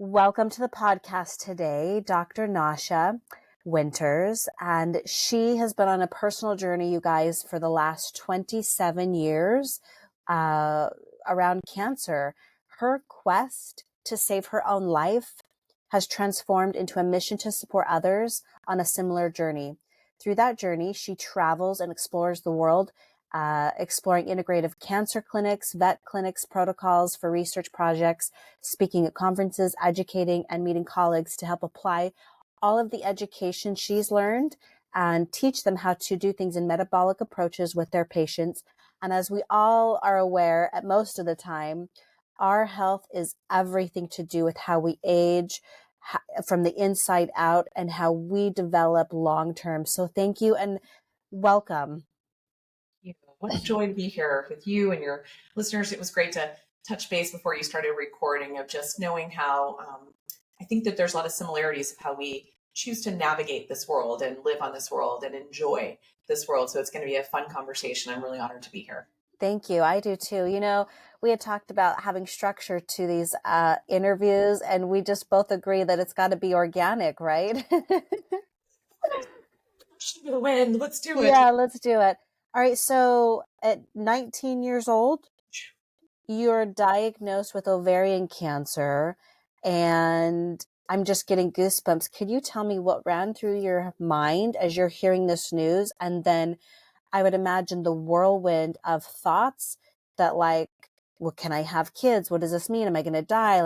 Welcome to the podcast today, Dr. Nasha Winters, and she has been on a personal journey, you guys, for the last 27 years around cancer. Her quest to save her own life has transformed into a mission to support others on a similar journey. Through that journey, she travels and explores the world, exploring integrative cancer clinics, vet clinics, protocols for research projects, speaking at conferences, educating, and meeting colleagues to help apply all of the education she's learned and teach them how to do things in metabolic approaches with their patients. And as we all are aware, at most of the time, our health is everything to do with how we age from the inside out and how we develop long term. So thank you and welcome. What a joy to be here with you and your listeners. It was great to touch base before you started recording of just knowing how I think that there's a lot of similarities of how we choose to navigate this world and live on this world and enjoy this world. So it's going to be a fun conversation. I'm really honored to be here. Thank you. I do too. You know, we had talked about having structure to these interviews, and we just both agree that it's got to be organic, right? Win. Let's do it. Yeah, let's do it. All right. So at 19 years old, you're diagnosed with ovarian cancer, and I'm just getting goosebumps. Could you tell me what ran through your mind as you're hearing this news? And then I would imagine the whirlwind of thoughts that like, well, can I have kids? What does this mean? Am I going to die?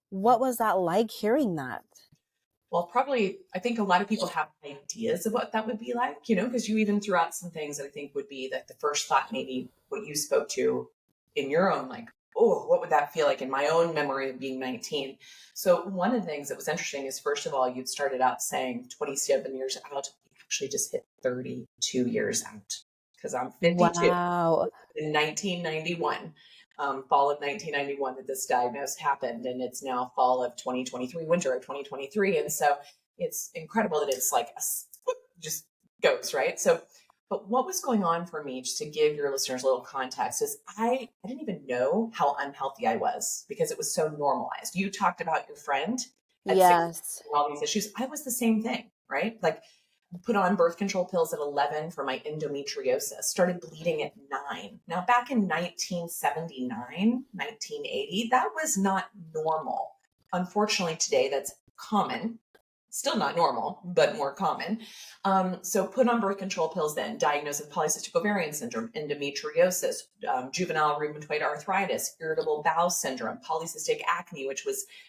What was that like hearing that? Well, probably, I think a lot of people have ideas of what that would be like, because you even threw out some things that I think would be like the first thought, maybe what you spoke to in your own, like, oh, what would that feel like in my own memory of being 19? So one of the things that was interesting is, first of all, you'd started out saying 27 years out. You actually just hit 32 years out because I'm 52. Wow. In 1991. Fall of 1991 that this diagnosis happened, and it's now fall of 2023, winter of 2023. And so it's incredible that it's like just goes, right? So, but what was going on for me, just to give your listeners a little context, is I didn't even know how unhealthy I was because it was so normalized. You talked about your friend at Yes. 6 and all these issues. I was the same thing, right? Like, put on birth control pills at 11 for my endometriosis, started bleeding at 9. Now, back in 1979, 1980, that was not normal. Unfortunately, today that's common. Still not normal, but more common. So put on birth control pills then, diagnosed with polycystic ovarian syndrome, endometriosis, juvenile rheumatoid arthritis, irritable bowel syndrome, polycystic acne, which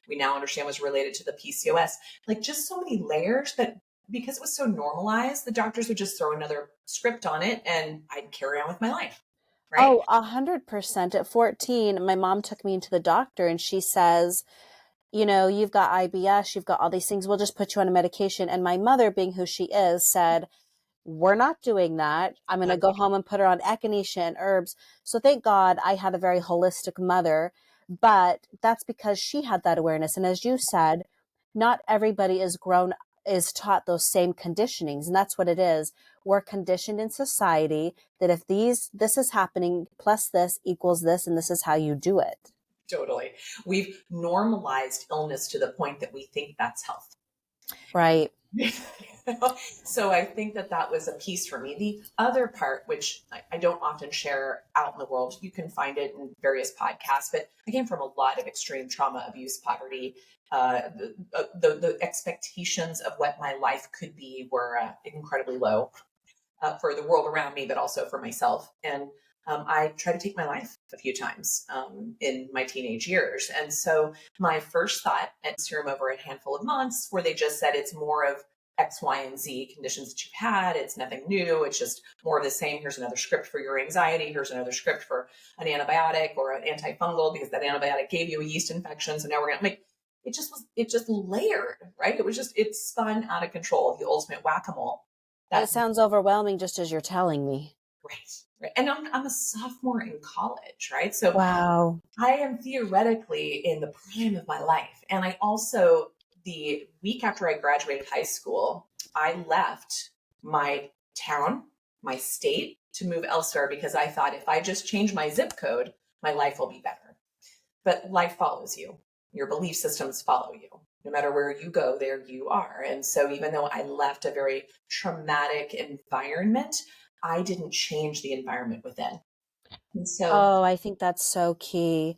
we now understand was related to the PCOS. Like, just so many layers that, because it was so normalized, the doctors would just throw another script on it and I'd carry on with my life. Right? Oh, 100%. At 14, my mom took me into the doctor and she says, you've got IBS, you've got all these things. We'll just put you on a medication. And my mother, being who she is, said, we're not doing that. I'm going to go home and put her on echinacea and herbs. So thank God I had a very holistic mother, but that's because she had that awareness. And as you said, not everybody is taught those same conditionings. And that's what it is. We're conditioned in society that if this is happening, plus this equals this, and this is how you do it. Totally. We've normalized illness to the point that we think that's health. Right. So I think that was a piece for me. The other part, which I don't often share out in the world, you can find it in various podcasts, but I came from a lot of extreme trauma, abuse, poverty. The expectations of what my life could be were incredibly low for the world around me, but also for myself. And I tried to take my life a few times in my teenage years. And so my first thought at serum over a handful of months, where they just said it's more of X, Y, and Z conditions that you've had. It's nothing new. It's just more of the same. Here's another script for your anxiety. Here's another script for an antibiotic or an antifungal because that antibiotic gave you a yeast infection. So now we're going to make it just layered, right? It spun out of control, the ultimate whack-a-mole. That sounds overwhelming just as you're telling me. Right. And I'm a sophomore in college, right? So wow. I am theoretically in the prime of my life. And I also, the week after I graduated high school, I left my town, my state, to move elsewhere because I thought if I just change my zip code, my life will be better. But life follows you. Your belief systems follow you. No matter where you go, there you are. And so even though I left a very traumatic environment, I didn't change the environment within. And so Oh, I think that's so key.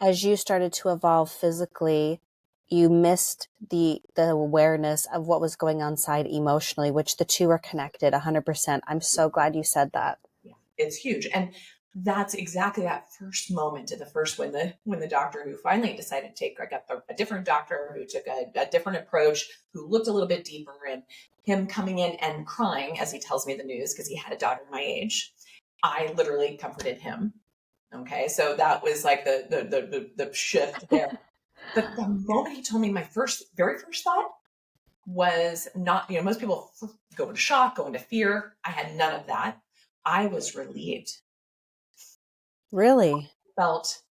As you started to evolve physically, you missed the awareness of what was going on inside emotionally, which the two are connected 100%. I'm so glad you said that. yeah, it's huge. And that's exactly that first moment at the first when the doctor who finally decided to take, I got a different doctor who took a different approach, who looked a little bit deeper, and him coming in and crying as he tells me the news because he had a daughter my age. I literally comforted him. Okay, so that was like the shift there. But the moment he told me, my very first thought was not, most people go into shock, go into fear. I had none of that. I was relieved. Really? Felt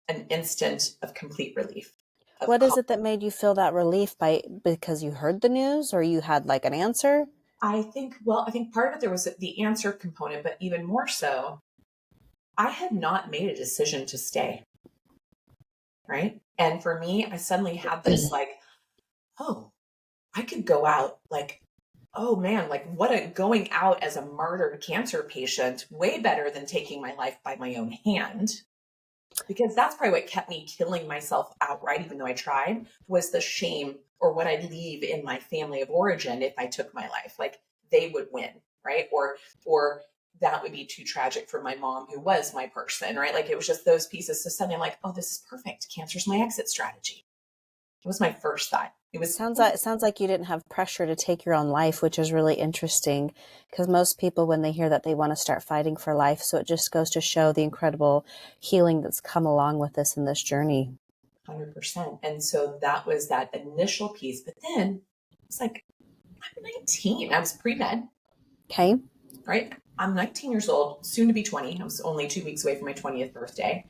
an instant of complete relief. Of What is it that made you feel that relief because you heard the news or you had like an answer? I think part of it there was the answer component, but even more so, I had not made a decision to stay. Right. And for me, I suddenly had this like, oh, I could go out like, oh man, like going out as a martyred cancer patient, way better than taking my life by my own hand. Because that's probably what kept me killing myself outright, even though I tried, was the shame or what I'd leave in my family of origin if I took my life. Like they would win, right? Or that would be too tragic for my mom, who was my person, right? Like it was just those pieces. So suddenly I'm like, oh, this is perfect. Cancer's my exit strategy. It was my first thought. It was Sounds like you didn't have pressure to take your own life, which is really interesting because most people, when they hear that, they want to start fighting for life. So it just goes to show the incredible healing that's come along with this in this journey. 100%. And so that was that initial piece. But then it's like, I'm 19. I was pre-med. Okay. Right? I'm 19 years old, soon to be 20. I was only 2 weeks away from my 20th birthday.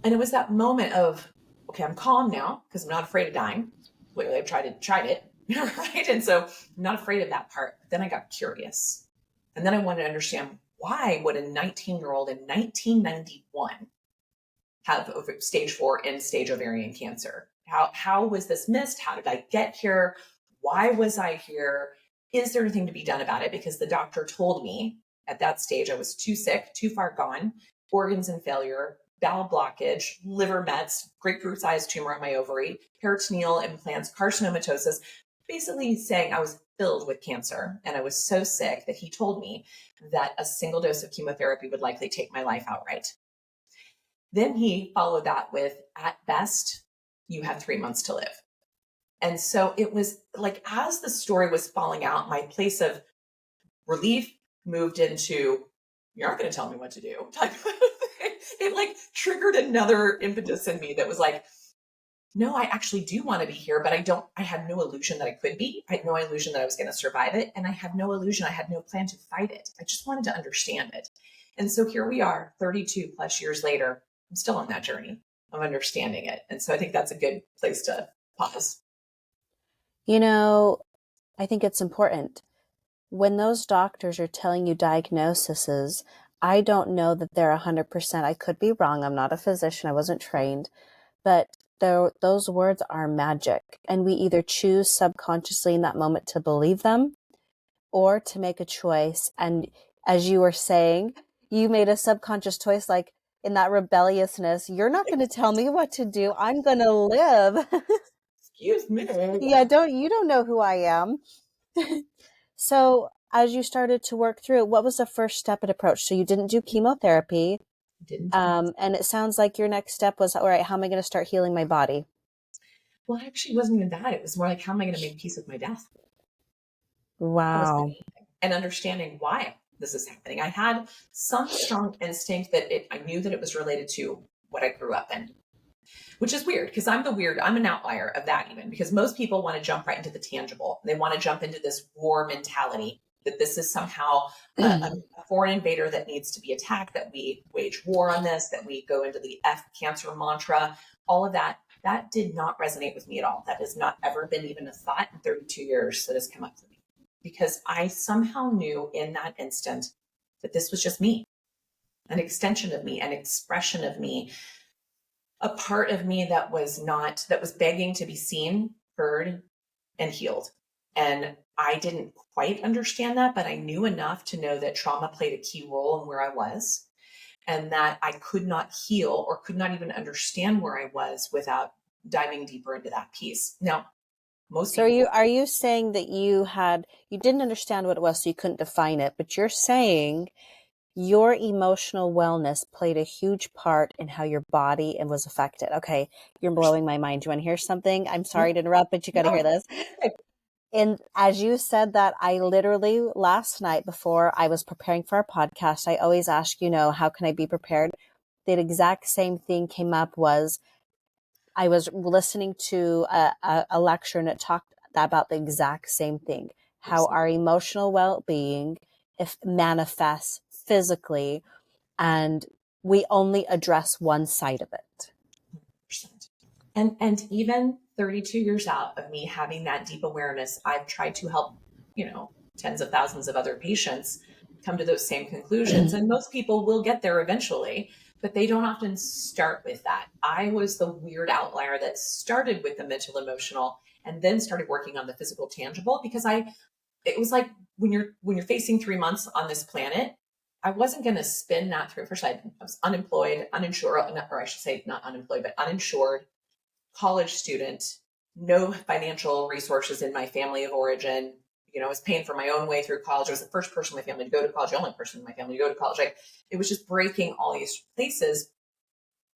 And it was that moment of, okay, I'm calm now because I'm not afraid of dying. Clearly, I've tried it, right? And so I'm not afraid of that part. But then I got curious. And then I wanted to understand, why would a 19-year-old in 1991 have stage 4 end stage ovarian cancer? How was this missed? How did I get here? Why was I here? Is there anything to be done about it? Because the doctor told me at that stage I was too sick, too far gone, organs in failure, bowel blockage, liver mets, grapefruit-sized tumor on my ovary, peritoneal implants, carcinomatosis, basically saying I was filled with cancer. And I was so sick that he told me that a single dose of chemotherapy would likely take my life outright. Then he followed that with, at best, you have 3 months to live. And so it was like, as the story was falling out, my place of relief moved into, you're not going to tell me what to do type of thing. It like triggered another impetus in me that was like, no, I actually do want to be here, but I had no illusion that I could be. I had no illusion that I was going to survive it. And I had no illusion. I had no plan to fight it. I just wanted to understand it. And so here we are 32 plus years later. I'm still on that journey of understanding it. And so I think that's a good place to pause. You know, I think it's important. When those doctors are telling you diagnoses, I don't know that they're 100%. I could be wrong. I'm not a physician. I wasn't trained. But those words are magic. And we either choose subconsciously in that moment to believe them or to make a choice. And as you were saying, you made a subconscious choice, like in that rebelliousness, you're not going to tell me what to do. I'm going to live. Excuse me. Yeah, you don't know who I am. So as you started to work through it, what was the first step and approach? So you didn't do chemotherapy. Didn't. And it sounds like your next step was, all right, how am I going to start healing my body? Well, it actually wasn't even that. It was more like, how am I going to make peace with my death? That was Wow. my main thing. And understanding why this is happening. I had some strong instinct that I knew that it was related to what I grew up in, which is weird because I'm an outlier of that, even because most people want to jump right into the tangible. They want to jump into this war mentality that this is somehow a foreign invader that needs to be attacked, that we wage war on this, that we go into the F cancer mantra, all of that. That did not resonate with me at all. That has not ever been even a thought in 32 years that has come up for me, because I somehow knew in that instant that this was just me, an extension of me, an expression of me, a part of me that was begging to be seen, heard, and healed. And I didn't quite understand that, but I knew enough to know that trauma played a key role in where I was, and that I could not heal or could not even understand where I was without diving deeper into that piece. Now, most So people, are you saying that you didn't understand what it was, so you couldn't define it, but you're saying your emotional wellness played a huge part in how your body was affected. Okay, you're blowing my mind. Do you want to hear something? I'm sorry to interrupt, but you got to hear this. And as you said that, I literally last night before I was preparing for our podcast, I always ask, how can I be prepared? The exact same thing came up. Was I was listening to a lecture, and it talked about the exact same thing, how our emotional well-being if manifests physically, and we only address one side of it. and even 32 years out of me having that deep awareness, I've tried to help, tens of thousands of other patients come to those same conclusions. And most people will get there eventually, but they don't often start with that. I was the weird outlier that started with the mental emotional and then started working on the physical tangible, because it was like when you're facing 3 months on this planet, I wasn't going to spin that through. First, I was unemployed, uninsured, or I should say not unemployed, but uninsured, college student, no financial resources in my family of origin. I was paying for my own way through college. I was the first person in my family to go to college, the only person in my family to go to college. It was just breaking all these places.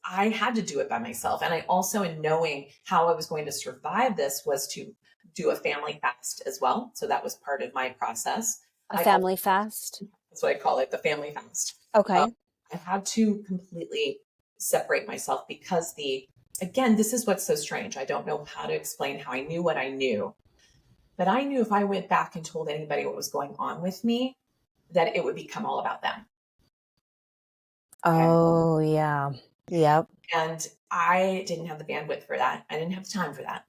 I had to do it by myself. And I also, in knowing how I was going to survive this, was to do a family fast as well. So that was part of my process. A family fast? That's what I call it, the family fast. Okay. I had to completely separate myself because again, this is what's so strange. I don't know how to explain how I knew what I knew, but I knew if I went back and told anybody what was going on with me, that it would become all about them. Okay? Oh, yeah. Yep. And I didn't have the bandwidth for that. I didn't have the time for that.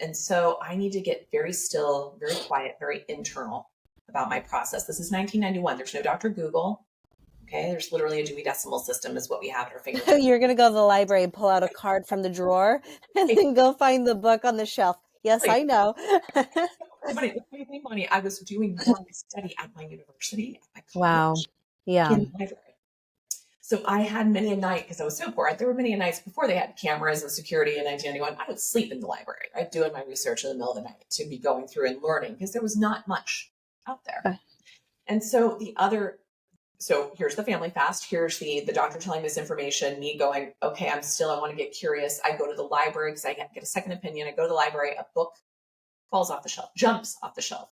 And so I need to get very still, very quiet, very internal about my process. This is 1991. There's no Dr. Google. Okay. There's literally a Dewey Decimal System is what we have at our fingertips. You're going to go to the library and pull out a card from the drawer and then go find the book on the shelf. Yes, I know. Money. I was doing more study at my university, at my college, Wow. Yeah. in the library. So I had many a night, because I was so poor, there were many a nights before they had cameras and security in 1991. I would sleep in the library, right? Doing my research in the middle of the night to be going through and learning, because there was not much out there. And so here's the family fast. Here's the doctor telling this information, me going, okay, I want to get curious. I go to the library because I get a second opinion. I go to the library, a book falls off the shelf, jumps off the shelf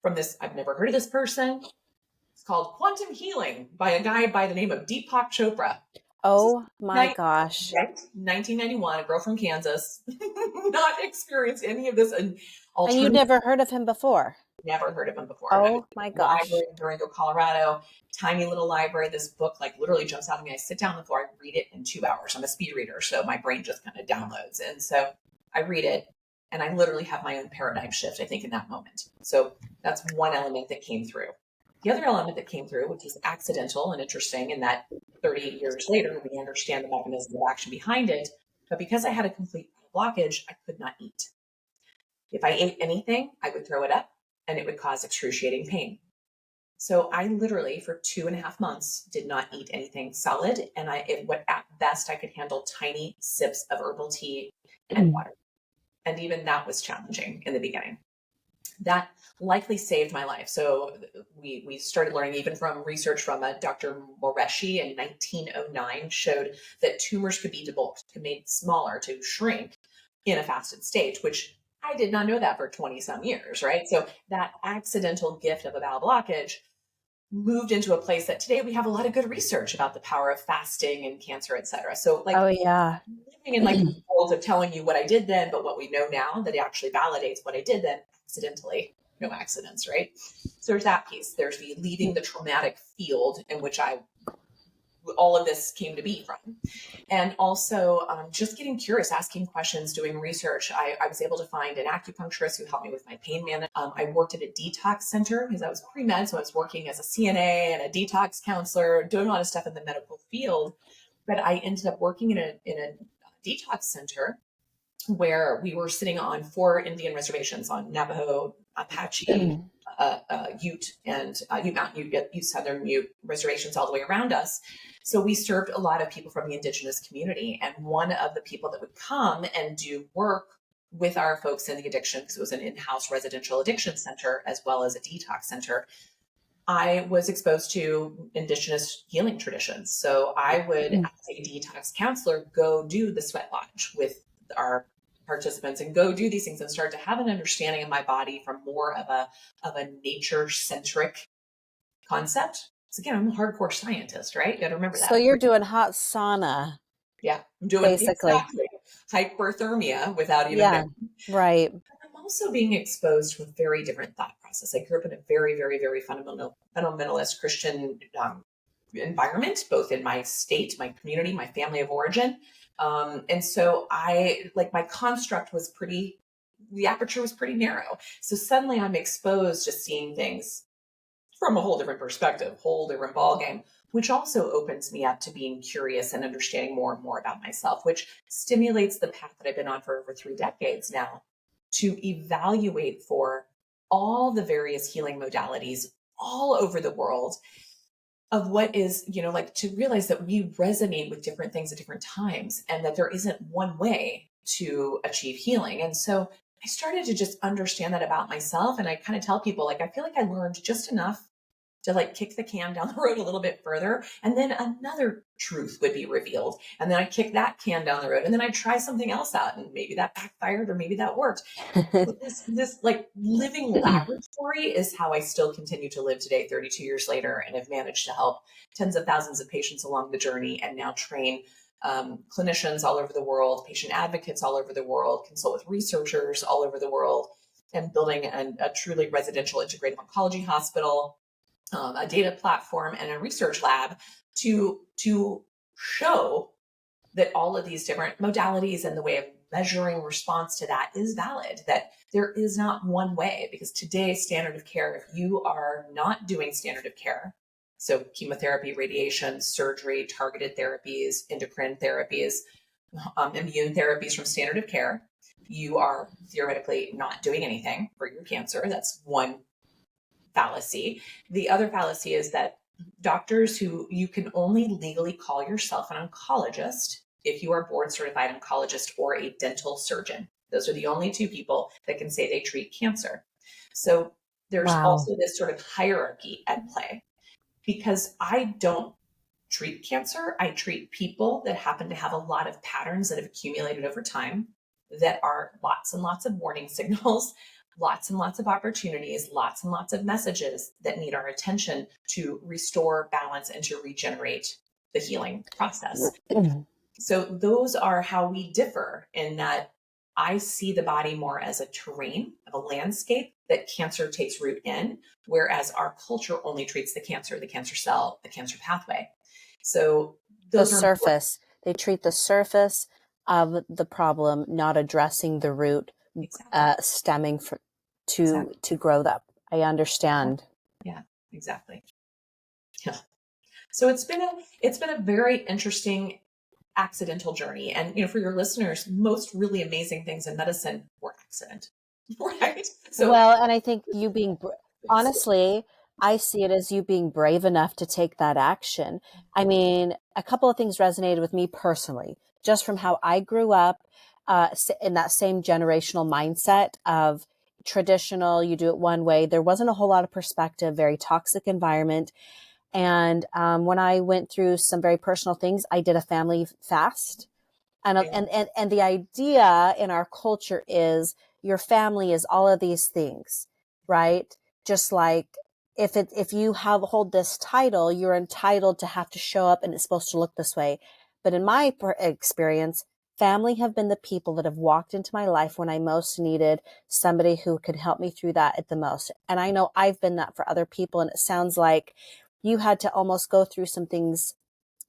from this. I've never heard of this person. It's called Quantum Healing by a guy by the name of Deepak Chopra. Oh my gosh. 1991, a girl from Kansas, not experienced any of this. And you never heard of him before? Never heard of him before. Oh my gosh. Library in Durango, Colorado, tiny little library. This book literally jumps out at me. I sit down on the floor, I read it in 2 hours. I'm a speed reader, so my brain just kind of downloads. And so I read it, and I literally have my own paradigm shift, I think, in that moment. So that's one element that came through. The other element that came through, which is accidental and interesting, in that 30 years later, we understand the mechanism of action behind it. But because I had a complete blockage, I could not eat. If I ate anything, I would throw it up, and it would cause excruciating pain. So I literally, for 2.5 months, did not eat anything solid. And at best, I could handle tiny sips of herbal tea and water. And even that was challenging in the beginning. That likely saved my life. So we started learning, even from research from Dr. Moreshi in 1909, showed that tumors could be debulked, could be made smaller, to shrink in a fasted state, which I did not know that for 20 some years, right? So that accidental gift of a bowel blockage moved into a place that today we have a lot of good research about the power of fasting and cancer, et cetera. So oh yeah, living in the world of telling you what I did then, but what we know now that it actually validates what I did then accidentally. No accidents, right? So there's that piece. There's the leaving the traumatic field in which all of this came to be from. And also just getting curious, asking questions, doing research. I was able to find an acupuncturist who helped me with my pain management. I worked at a detox center because I was pre-med. So I was working as a CNA and a detox counselor, doing a lot of stuff in the medical field. But I ended up working in a detox center where we were sitting on 4 Indian reservations on Navajo, Apache, Ute, and Ute Mountain, Ute Southern Ute reservations all the way around us. So we served a lot of people from the indigenous community. And one of the people that would come and do work with our folks in the addiction, because it was an in-house residential addiction center as well as a detox center, I was exposed to indigenous healing traditions. So I would, as a detox counselor, go do the sweat lodge with our participants and go do these things and start to have an understanding of my body from more of a nature centric concept. So again, I'm a hardcore scientist, right? You got to remember that. So you're doing hot sauna. Yeah, I'm doing basically exactly hyperthermia without even knowing. Right. I'm also being exposed to a very different thought process. I grew up in a very, very, very fundamentalist Christian environment, both in my state, my community, my family of origin. And so my construct was the aperture was pretty narrow. So suddenly I'm exposed to seeing things from a whole different perspective, whole different ballgame, which also opens me up to being curious and understanding more and more about myself, which stimulates the path that I've been on for over 3 decades now to evaluate for all the various healing modalities all over the world of what is, to realize that we resonate with different things at different times and that there isn't one way to achieve healing. And so I started to just understand that about myself. And I kind of tell people, I feel like I learned just enough to kick the can down the road a little bit further. And then another truth would be revealed. And then I kick that can down the road. And then I try something else out. And maybe that backfired or maybe that worked. This living laboratory is how I still continue to live today, 32 years later, and have managed to help tens of thousands of patients along the journey and now train clinicians all over the world, patient advocates all over the world, consult with researchers all over the world, and building a truly residential integrative oncology hospital, a data platform, and a research lab to show that all of these different modalities and the way of measuring response to that is valid, that there is not one way. Because today's standard of care, if you are not doing standard of care, so chemotherapy, radiation, surgery, targeted therapies, endocrine therapies, immune therapies from standard of care, you are theoretically not doing anything for your cancer. That's one fallacy. The other fallacy is that doctors who you can only legally call yourself an oncologist if you are board certified oncologist or a dental surgeon. Those are the only 2 people that can say they treat cancer. So there's also this sort of hierarchy at play, because I don't treat cancer. I treat people that happen to have a lot of patterns that have accumulated over time that are lots and lots of warning signals, lots and lots of opportunities, lots and lots of messages that need our attention to restore balance and to regenerate the healing process. So those are how we differ, in that I see the body more as a terrain of a landscape that cancer takes root in, whereas our culture only treats the cancer cell, the cancer pathway. So those the surface, they treat the surface of the problem, not addressing the root, stemming to grow that. I understand. Yeah, exactly. Yeah. So it's been a very interesting accidental journey. And, for your listeners, most really amazing things in medicine were accident, right? So, well, and I think you being, honestly, I see it as you being brave enough to take that action. I mean, a couple of things resonated with me personally, just from how I grew up in that same generational mindset of traditional, you do it one way. There wasn't a whole lot of perspective, very toxic environment. And when I went through some very personal things, I did a family fast. And the idea in our culture is your family is all of these things, right? Just like if you hold this title, you're entitled to have to show up and it's supposed to look this way. But in my experience, family have been the people that have walked into my life when I most needed somebody who could help me through that at the most. And I know I've been that for other people. And it sounds like you had to almost go through some things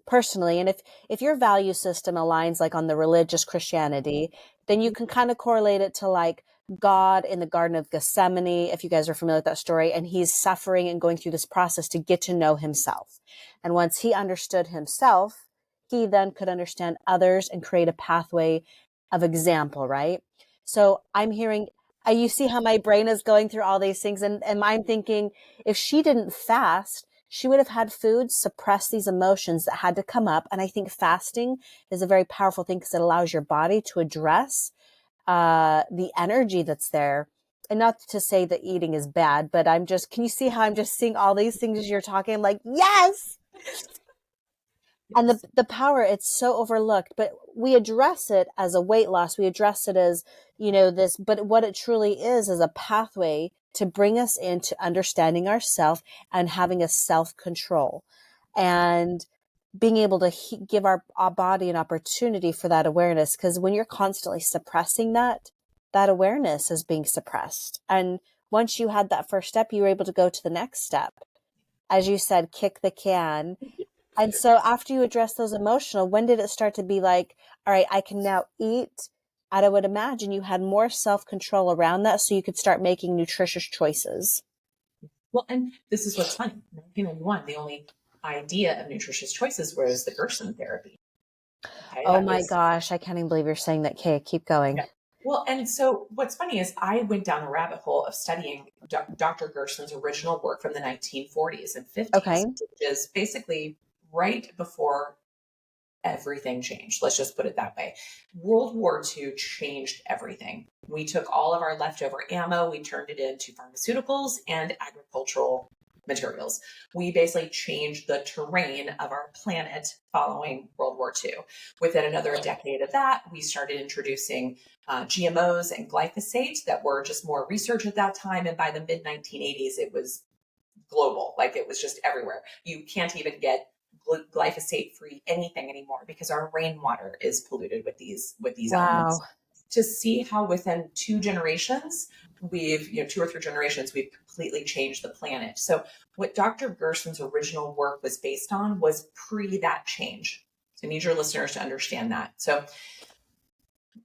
personally. And if your value system aligns on the religious Christianity, then you can kind of correlate it to God in the Garden of Gethsemane, if you guys are familiar with that story, and he's suffering and going through this process to get to know himself. And once he understood himself, he then could understand others and create a pathway of example, right? So I'm hearing, you see how my brain is going through all these things. And I'm thinking, if she didn't fast, she would have had food suppress these emotions that had to come up. And I think fasting is a very powerful thing because it allows your body to address the energy that's there. And not to say that eating is bad, but can you see how I'm just seeing all these things as you're talking? I'm like, yes. And Yes. the power, it's so overlooked, but we address it as a weight loss. We address it as, this, but what it truly is a pathway to bring us into understanding ourselves and having a self-control and being able to give our body an opportunity for that awareness. Because when you're constantly suppressing that awareness is being suppressed. And once you had that first step, you were able to go to the next step. As you said, kick the can. And so after you address those emotional, when did it start to be like, all right, I can now eat? And I would imagine you had more self-control around that so you could start making nutritious choices. Well, and this is what's funny. In 1991, the only idea of nutritious choices was the Gerson therapy. Okay, Oh that my was, gosh, I can't even believe you're saying that, Kay. Keep going. yeah. Well, and so what's funny is I went down a rabbit hole of studying Dr. Gerson's original work from the 1940s and 50s, Okay. which is basically right before everything changed. Let's just put it that way. World War II changed everything. We took all of our leftover ammo, we turned it into pharmaceuticals and agricultural materials. We basically changed the terrain of our planet following World War II. Within another decade of that, we started introducing GMOs and glyphosate that were just more research at that time. And by the mid 1980s, it was global. Like it was just everywhere. You can't even get glyphosate free anything anymore because our rainwater is polluted with these elements. Wow. To see how within 2 generations we've 2 or 3 generations we've completely changed the planet. So what Dr. Gerson's original work was based on was pre that change. So I need your listeners to understand that. So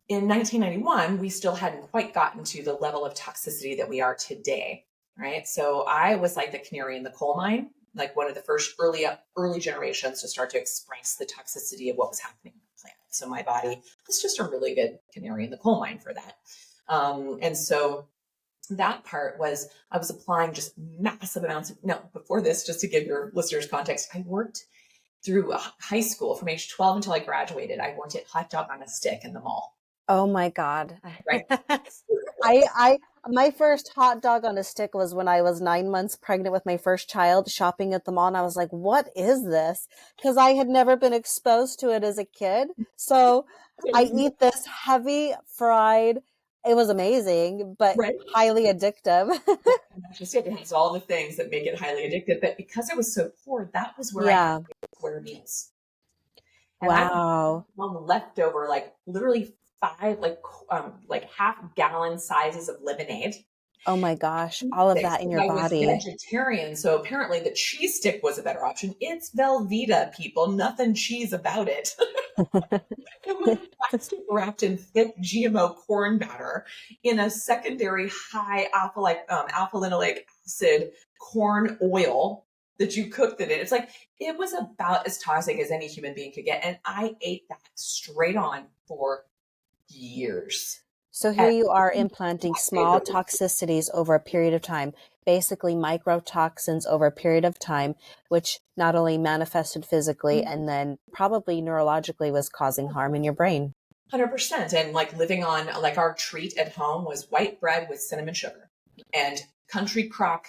in 1991, we still hadn't quite gotten to the level of toxicity that we are today, right? So I was like the canary in the coal mine, like one of the first early generations to start to express the toxicity of what was happening on the planet. So my body was just a really good canary in the coal mine for that. And so that part was I was applying just massive amounts of, no, before this, just to give your listeners context, I worked through high school from age 12 until I graduated. I worked at Hot Dog on a Stick in the mall. Oh my God. Right. I my first hot dog on a stick was when I was 9 months pregnant with my first child, shopping at the mall, and I was like, what is this? Because I had never been exposed to it as a kid. So I eat this heavy fried, it was amazing, but Right. highly addictive. That's just it. It has all the things that make it highly addictive. But because it was so poor, that was where I had Yeah. square meals. And I would Wow. on leftover, like literally 5, like half-gallon sizes of lemonade. Oh my gosh. All of Six, that in your I was body. vegetarian, so apparently the cheese stick was a better option. It's Velveeta, people. Nothing cheese about it. It was plastic wrapped in thick GMO corn batter in a secondary high alpha linoleic acid corn oil that you cooked it in. It's like it was about as toxic as any human being could get, and I ate that straight on for years. So here At you are implanting 5 days a small week. toxicities over a period of time, basically microtoxins over a period of time, which not only manifested physically and then probably neurologically was causing harm in your brain. 100%. And like living on, like our treat at home was white bread with cinnamon sugar and country crock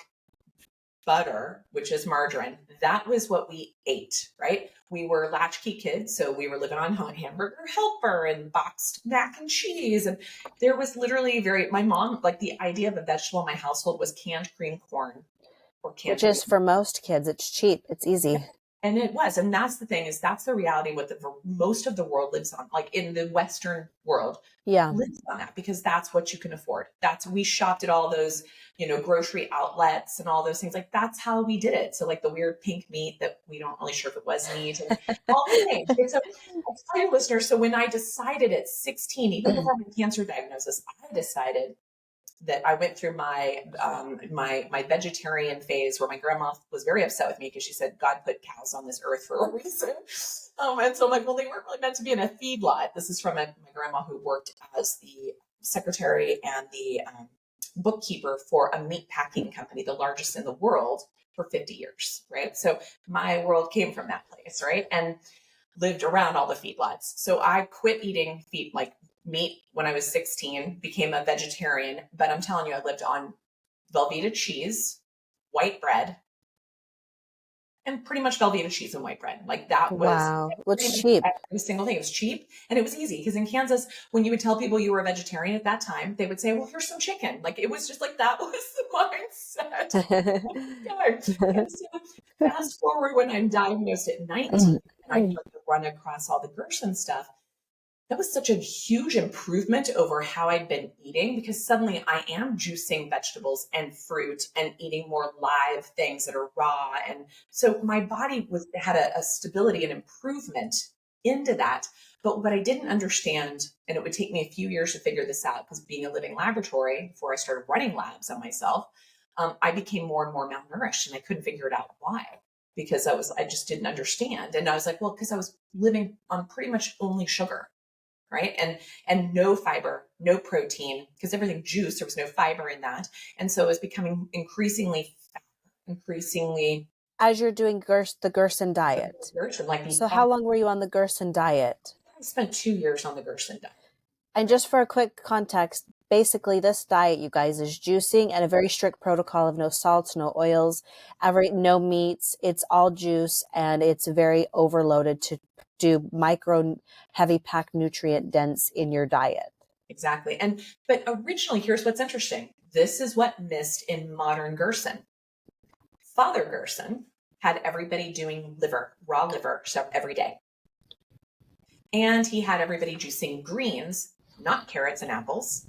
butter, which is margarine. That was what we ate, right? We were latchkey kids, so we were living on Hamburger Helper and boxed mac and cheese. And there was literally my mom, like the idea of a vegetable in my household was canned cream corn or Which canned is wheat. for most kids, it's cheap, it's easy. And it was. And that's the thing is that's the reality what most of the world lives on, like in the Western world. Yeah. Lives on that because that's what you can afford. We shopped at all those, grocery outlets and all those things. Like that's how we did it. So like the weird pink meat that we don't really sure if it was meat and all the things. And so I'll tell your listeners. So when I decided at 16, even before my cancer diagnosis, I decided that I went through my my vegetarian phase where my grandma was very upset with me because she said God put cows on this earth for a reason. And so I'm like, well, they weren't really meant to be in a feedlot. This is from my grandma who worked as the secretary and the bookkeeper for a meat packing company, the largest in the world, for 50 years, right? So my world came from that place, right? And lived around all the feedlots. So I quit eating meat when I was 16, became a vegetarian, but I'm telling you, I lived on Velveeta cheese, white bread, and pretty much Velveeta cheese and white bread. Like that was Wow. What's cheap? every single thing. It was cheap and it was easy because in Kansas, when you would tell people you were a vegetarian at that time, they would say, well, here's some chicken. Like it was just like, that was the mindset. And so fast forward when I'm diagnosed at 19 and I start to run across all the Gerson stuff. That was such a huge improvement over how I'd been eating because suddenly I am juicing vegetables and fruit and eating more live things that are raw. And so my body had a stability and improvement into that. But what I didn't understand, and it would take me a few years to figure this out because being a living laboratory before I started running labs on myself, I became more and more malnourished and I couldn't figure it out why. Because I just didn't understand. And I was like, well, because I was living on pretty much only sugar, right? And no fiber, no protein, because everything juice, there was no fiber in that. And so it was becoming increasingly fat, increasingly. As you're doing the Gerson diet. So how long were you on the Gerson diet? I spent 2 years on the Gerson diet. And just for a quick context, basically this diet, you guys, is juicing and a very strict protocol of no salts, no oils, no meats. It's all juice and it's very overloaded to do micro heavy packed nutrient dense in your diet. Exactly. But originally, here's what's interesting. This is what missed in modern Gerson. Father Gerson had everybody doing raw liver stuff every day. And he had everybody juicing greens, not carrots and apples.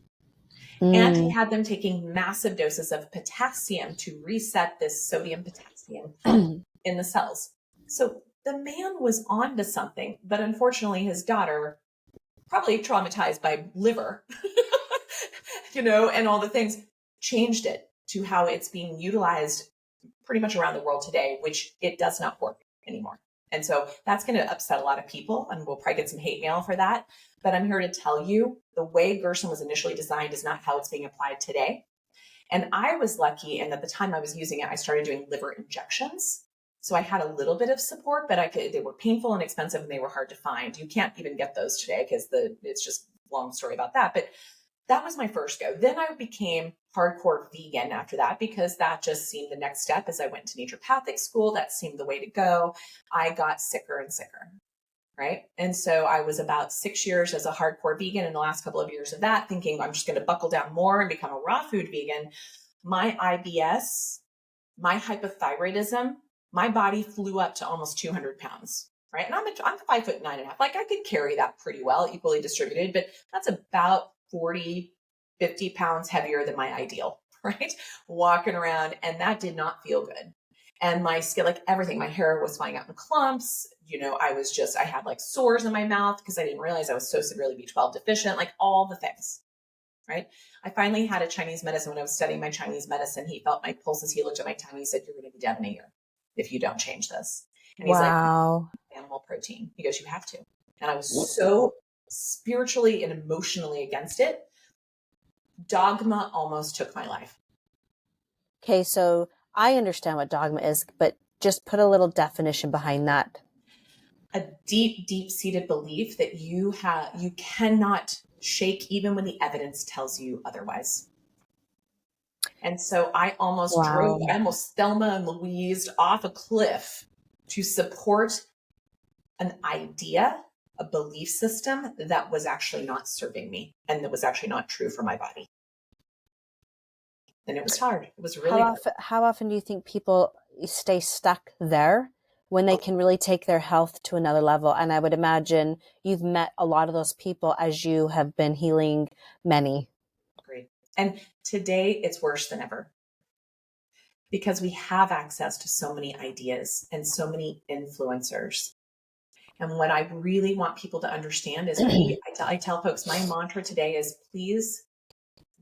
And he had them taking massive doses of potassium to reset this sodium potassium in the cells. So the man was onto something, but unfortunately his daughter, probably traumatized by liver, and all the things, changed it to how it's being utilized pretty much around the world today, which it does not work anymore. And so that's going to upset a lot of people, and we'll probably get some hate mail for that. But I'm here to tell you the way Gerson was initially designed is not how it's being applied today. And I was lucky, and at the time I was using it, I started doing liver injections. So I had a little bit of support, but they were painful and expensive, and they were hard to find. You can't even get those today because it's just a long story about that. But that was my first go. Then I became hardcore vegan after that because that just seemed the next step. As I went to naturopathic school, that seemed the way to go. I got sicker and sicker, right? And so I was about 6 years as a hardcore vegan. In the last couple of years of that, thinking I'm just going to buckle down more and become a raw food vegan. My IBS, my hypothyroidism, my body flew up to almost 200 pounds, right? And I'm 5'9.5". Like I could carry that pretty well, equally distributed, but that's about 40, 50 pounds heavier than my ideal, right? Walking around, and that did not feel good. And my skin, like everything, my hair was flying out in clumps. I had like sores in my mouth because I didn't realize I was so severely B12 deficient, like all the things, right? I finally had a Chinese medicine when I was studying my Chinese medicine. He felt my pulses. He looked at my tummy. He said, you're going to be dead in a year if you don't change this. And he's like, animal protein. He goes, you have to. And I was so spiritually and emotionally against it. Dogma almost took my life. Okay, so I understand what dogma is, but just put a little definition behind that. A deep, deep-seated belief that you cannot shake even when the evidence tells you otherwise. And so I almost Thelma and Louised off a cliff to support an idea, a belief system that was actually not serving me and that was actually not true for my body. And it was hard. It was really hard. How often do you think people stay stuck there when they can really take their health to another level? And I would imagine you've met a lot of those people as you have been healing many. Great. And today it's worse than ever because we have access to so many ideas and so many influencers. And what I really want people to understand is I tell folks, my mantra today is please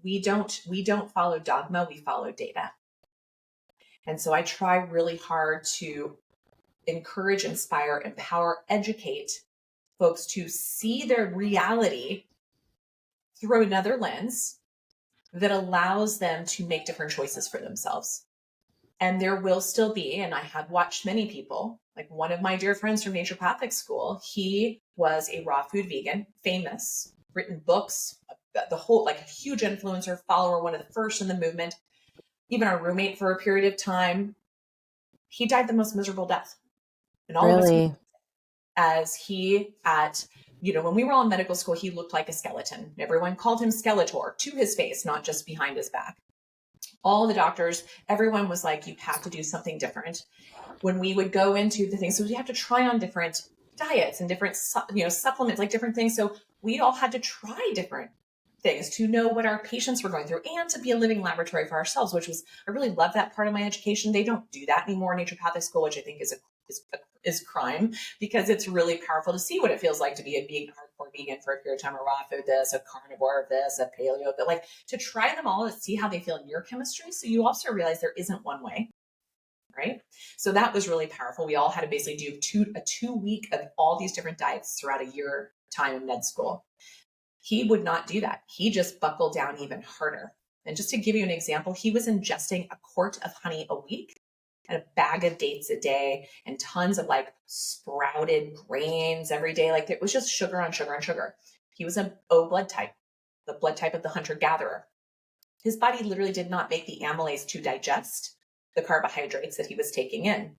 we don't follow dogma, we follow data. And so I try really hard to encourage, inspire, empower, educate folks to see their reality through another lens that allows them to make different choices for themselves. And there will still be, and I have watched many people, like one of my dear friends from naturopathic school, he was a raw food vegan, famous, written books, the whole, like a huge influencer, follower, one of the first in the movement, even our roommate for a period of time. He died the most miserable death. And all of us, Really? as he at, when we were all in medical school, he looked like a skeleton. Everyone called him Skeletor to his face, not just behind his back. All the doctors, everyone was like, you have to do something different. When we would go into the things, so we have to try on different diets and different, supplements, like different things. So we all had to try different things to know what our patients were going through and to be a living laboratory for ourselves, which was, I really love that part of my education. They don't do that anymore in naturopathic school, which I think is crime, because it's really powerful to see what it feels like to be a vegan, hardcore vegan for a period of time, a raw food this, a carnivore this, a paleo, but like to try them all to see how they feel in your chemistry. So you also realize there isn't one way. Right. So that was really powerful. We all had to basically do a 2-week of all these different diets throughout a year time in med school. He would not do that. He just buckled down even harder. And just to give you an example, he was ingesting a quart of honey a week and a bag of dates a day and tons of like sprouted grains every day. Like it was just sugar on sugar on sugar. He was an O blood type, the blood type of the hunter gatherer. His body literally did not make the amylase to digest the carbohydrates that he was taking in.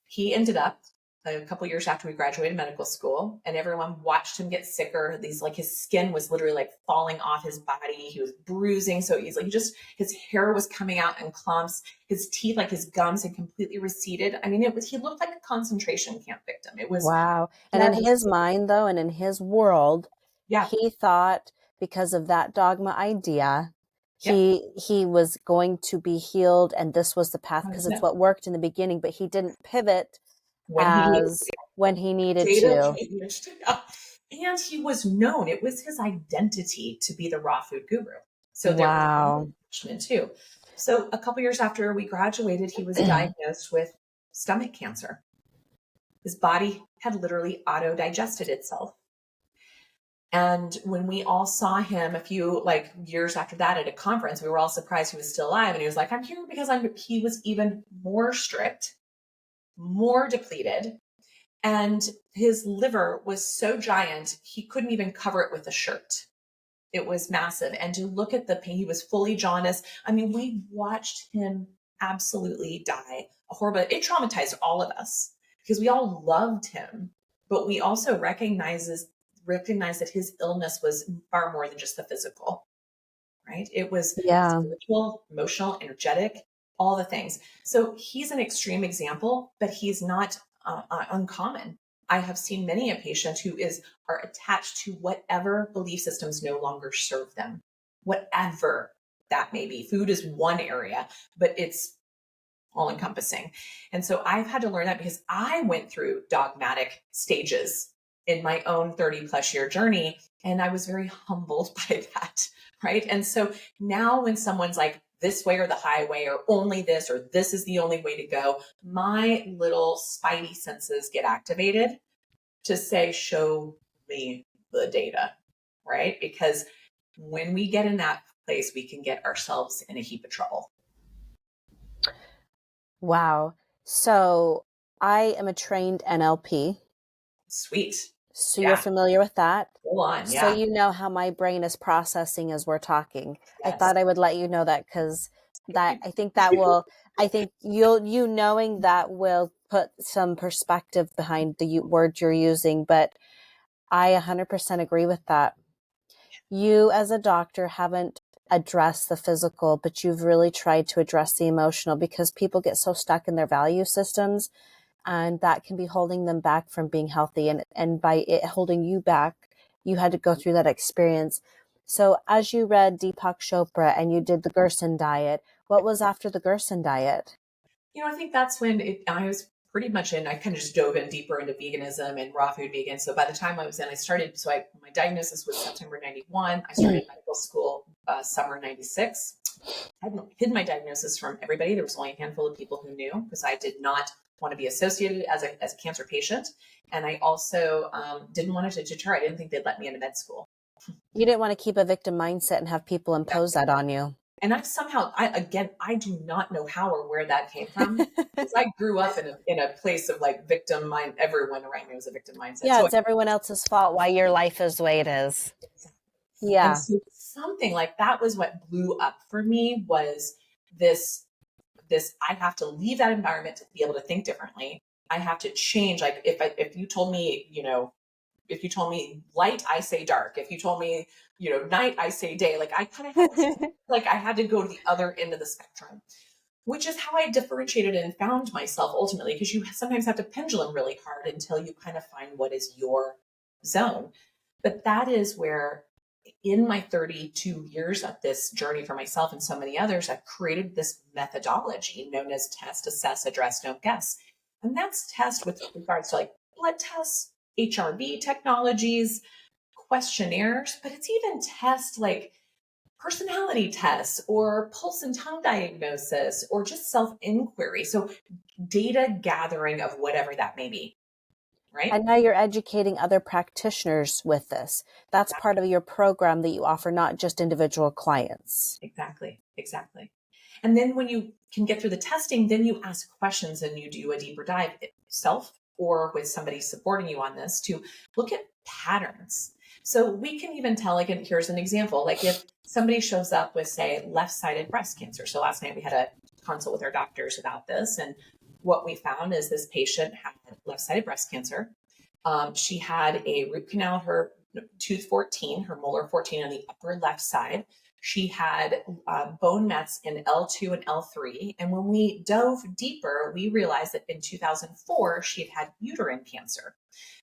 He ended up a couple years after we graduated medical school, and everyone watched him get sicker. His skin was literally like falling off his body. He was bruising so easily. His hair was coming out in clumps. His teeth, like his gums, had completely receded. I mean, he looked like a concentration camp victim. It was Wow. And in his devastating. mind, though, and in his world, Yeah. he thought because of that dogma idea, Yep. he was going to be healed, and this was the path because it's No. what worked in the beginning, but he didn't pivot When he needed as when he needed data to. changed. And he was known. It was his identity to be the raw food guru. So there was Wow. attachment too. So a couple years after we graduated, he was diagnosed with stomach cancer. His body had literally auto-digested itself. And when we all saw him a few years after that at a conference, we were all surprised he was still alive. And he was like, I'm here because he was even more strict, more depleted. And his liver was so giant, he couldn't even cover it with a shirt. It was massive. And to look at the pain, he was fully jaundiced. I mean, we watched him absolutely die. It traumatized all of us because we all loved him, but we also recognized that his illness was far more than just the physical, right? It was Yeah. spiritual, emotional, energetic, all the things. So he's an extreme example, but he's not uncommon. I have seen many a patient who are attached to whatever belief systems no longer serve them, whatever that may be. Food is one area, but it's all encompassing. And so I've had to learn that because I went through dogmatic stages in my own 30 plus year journey. And I was very humbled by that. Right. And so now when someone's like, this way or the highway, or only this, or this is the only way to go, my little spidey senses get activated to say, show me the data. Right. Because when we get in that place, we can get ourselves in a heap of trouble. Wow. So I am a trained NLP. Sweet. So Yeah. you're familiar with that? Go on. So Yeah. you know how my brain is processing as we're talking. I Yes. thought I would let you know that because I think you knowing that will put some perspective behind the words you're using, but I 100% agree with that. You as a doctor haven't addressed the physical, but you've really tried to address the emotional because people get so stuck in their value systems, and that can be holding them back from being healthy. And by it holding you back, you had to go through that experience. So as you read Deepak Chopra and you did the Gerson diet, what was after the Gerson diet? I think that's when I was pretty much in, I kind of just dove in deeper into veganism and raw food vegan. So by the time I was in, my diagnosis was September 91. I started medical school summer 96. I hid my diagnosis from everybody. There was only a handful of people who knew, because I did not want to be associated as a cancer patient. And I also didn't want it to deter. I didn't think they'd let me into med school. You didn't want to keep a victim mindset and have people impose that on you. And I do not know how or where that came from, because I grew up in a place of like victim mind. Everyone around me was a victim mindset. Yeah, so it's everyone else's fault why your life is the way it is. Yeah. And so something like that was what blew up for me, was this, I have to leave that environment to be able to think differently. I have to change. Like if you told me, if you told me light, I say dark. If you told me, night, I say day. Like I kind of had like I had to go to the other end of the spectrum, which is how I differentiated and found myself ultimately, because you sometimes have to pendulum really hard until you kind of find what is your zone. But that is where, in my 32 years of this journey for myself and so many others, I've created this methodology known as test, assess, address, don't guess. And that's test with regards to like blood tests, HRV technologies, questionnaires, but it's even test like personality tests or pulse and tongue diagnosis or just self-inquiry. So data gathering of whatever that may be, right? And now you're educating other practitioners with this. That's part of your program that you offer, not just individual clients. Exactly. And then when you can get through the testing, then you ask questions and you do a deeper dive yourself or with somebody supporting you on this to look at patterns. So we can even tell, like, and here's an example, like if somebody shows up with, say, left-sided breast cancer. So last night we had a consult with our doctors about this. And what we found is this patient had left-sided breast cancer. She had a root canal, her tooth 14, her molar 14 on the upper left side. She had bone mets in L2 and L3. And when we dove deeper, we realized that in 2004, she had had uterine cancer.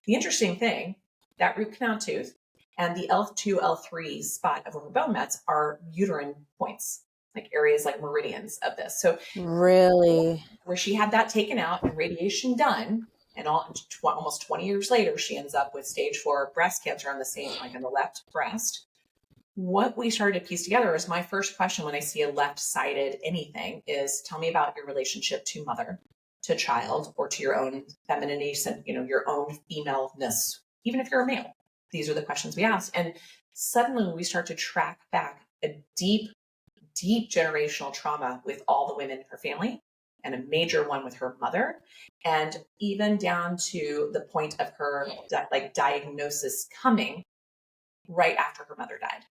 The interesting thing, that root canal tooth and the L2, L3 spot of her bone mets are uterine points, like areas like meridians of this. So really, where she had that taken out and radiation done, and almost 20 years later, she ends up with stage 4 breast cancer on the same, like in the left breast. What we started to piece together is my first question when I see a left-sided anything is, tell me about your relationship to mother, to child, or to your own femininity, your own femaleness, even if you're a male. These are the questions we ask. And suddenly we start to track back a deep, deep generational trauma with all the women in her family, and a major one with her mother, and even down to the point of her diagnosis coming right after her mother died.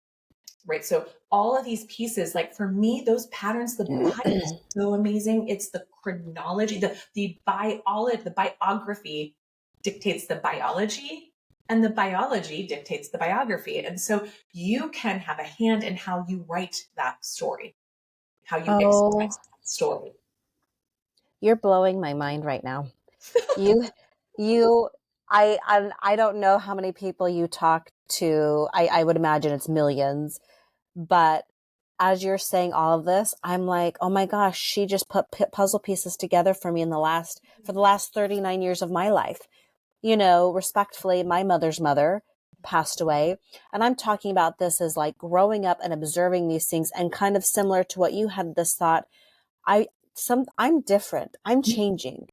Right. So all of these pieces, like for me, those patterns, the body is so amazing. It's the chronology, the biography dictates the biology, and the biology dictates the biography. And so you can have a hand in how you write that story, how you express that story. You're blowing my mind right now. I don't know how many people you talk to. I would imagine it's millions. But as you're saying all of this, I'm like, oh my gosh, she just put puzzle pieces together for me for the last 39 years of my life. Respectfully, my mother's mother passed away. And I'm talking about this as like growing up and observing these things, and kind of similar to what you had this thought. I'm different. I'm changing.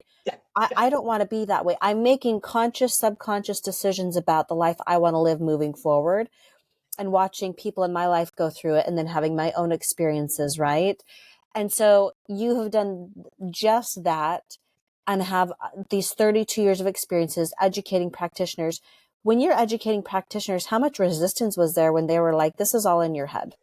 I don't want to be that way. I'm making conscious, subconscious decisions about the life I want to live moving forward, and watching people in my life go through it, and then having my own experiences, right? And so you have done just that, and have these 32 years of experiences educating practitioners. When you're educating practitioners, how much resistance was there when they were like, this is all in your head?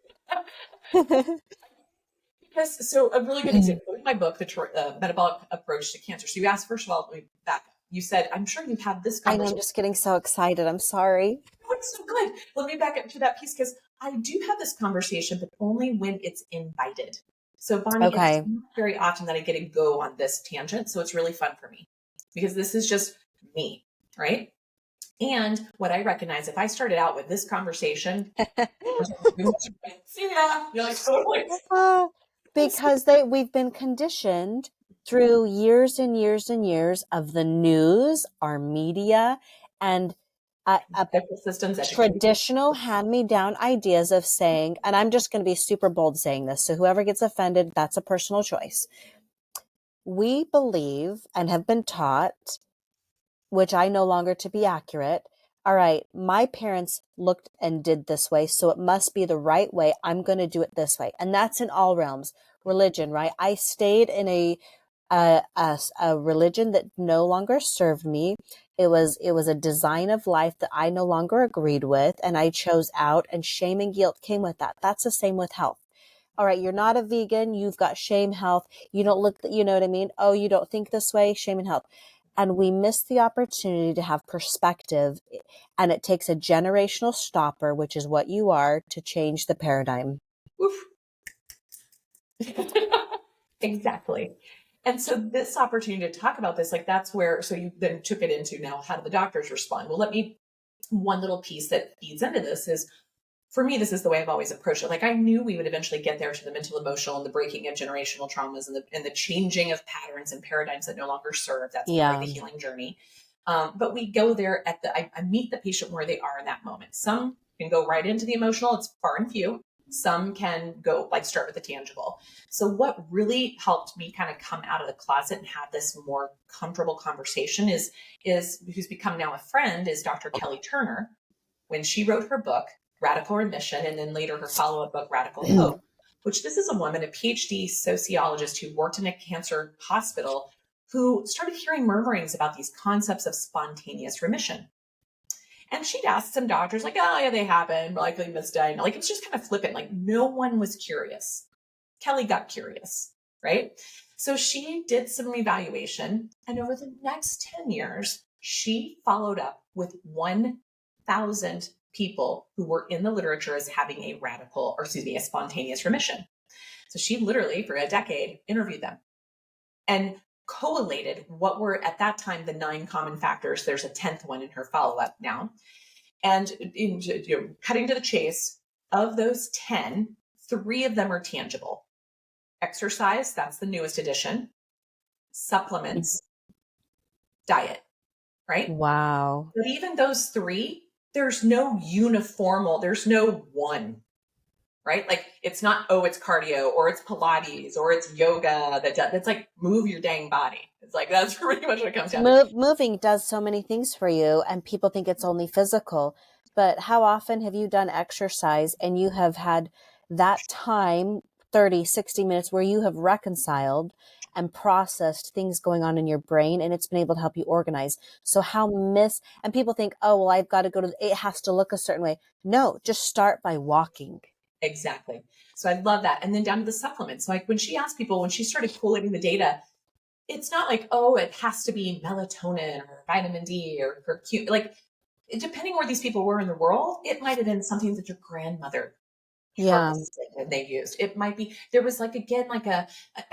Yes. So a really good example in my book, the metabolic approach to cancer. So you asked, first of all, let me back up. You said, I'm sure you've had this conversation. I know, I'm just getting so excited. I'm sorry. Oh, it's so good. Let me back up to that piece, because I do have this conversation, but only when it's invited. So Bonnie, Okay. It's not very often that I get to go on this tangent. So it's really fun for me, because this is just me, right? And what I recognize, if I started out with this conversation, see ya, you're like, totally. Because we've been conditioned through years and years and years of the news, our media, and a Medical systems, education. traditional hand-me-down ideas of saying, and I'm just going to be super bold saying this, so whoever gets offended, that's a personal choice. We believe and have been taught, which I no longer to be accurate, all right, my parents looked and did this way, so it must be the right way. I'm going to do it this way. And that's in all realms. Religion, right? I stayed in a religion that no longer served me. It was a design of life that I no longer agreed with, and I chose out, and shame and guilt came with that. That's the same with health. All right, you're not a vegan, you've got shame, health, you don't look, you know what I mean? Oh, you don't think this way, shame and health. And we miss the opportunity to have perspective, and it takes a generational stopper, which is what you are, to change the paradigm. Oof. Exactly. And so this opportunity to talk about this, like that's where, so you then took it into now, how do the doctors respond? Well, one little piece that feeds into this is, for me, this is the way I've always approached it. Like I knew we would eventually get there to the mental, emotional, and the breaking of generational traumas and the changing of patterns and paradigms that no longer serve. That's part of the healing journey. But we go there I meet the patient where they are in that moment. Some can go right into the emotional. It's far and few. Some can go start with the tangible. So what really helped me kind of come out of the closet and have this more comfortable conversation is who's become now a friend is Dr. Kelly Turner. When she wrote her book, Radical Remission, and then later her follow-up book, Radical Hope, which this is a woman, a PhD sociologist who worked in a cancer hospital who started hearing murmurings about these concepts of spontaneous remission. And she'd ask some doctors, like, oh, yeah, they happen, likely misdiagnosed. Like, it was just kind of flippant. Like, no one was curious. Kelly got curious, right? So she did some evaluation. And over the next 10 years, she followed up with 1,000 people who were in the literature as having a spontaneous remission. So she literally, for a decade, interviewed them and collated what were at that time the 9 common factors. There's a 10th one in her follow-up now. And cutting to the chase, of those 10, 3 of them are tangible. Exercise, that's the newest addition. Supplements, diet, right? Wow. But even those 3, there's no there's no one, right? Like it's not, oh, it's cardio or it's Pilates or it's yoga. That's like move your dang body. It's like, that's pretty much what it comes down to. Moving does so many things for you, and people think it's only physical. But how often have you done exercise and you have had that time, 30, 60 minutes, where you have reconciled and processed things going on in your brain, and it's been able to help you organize? So and people think, oh, well, I've got to it has to look a certain way. No, just start by walking. Exactly. So I love that. And then down to the supplements. So like when she asked people, when she started collating the data, it's not like, oh, it has to be melatonin or vitamin D or like, depending where these people were in the world, it might have been something that your grandmother harvested and they used. It might be, there was like, again, like a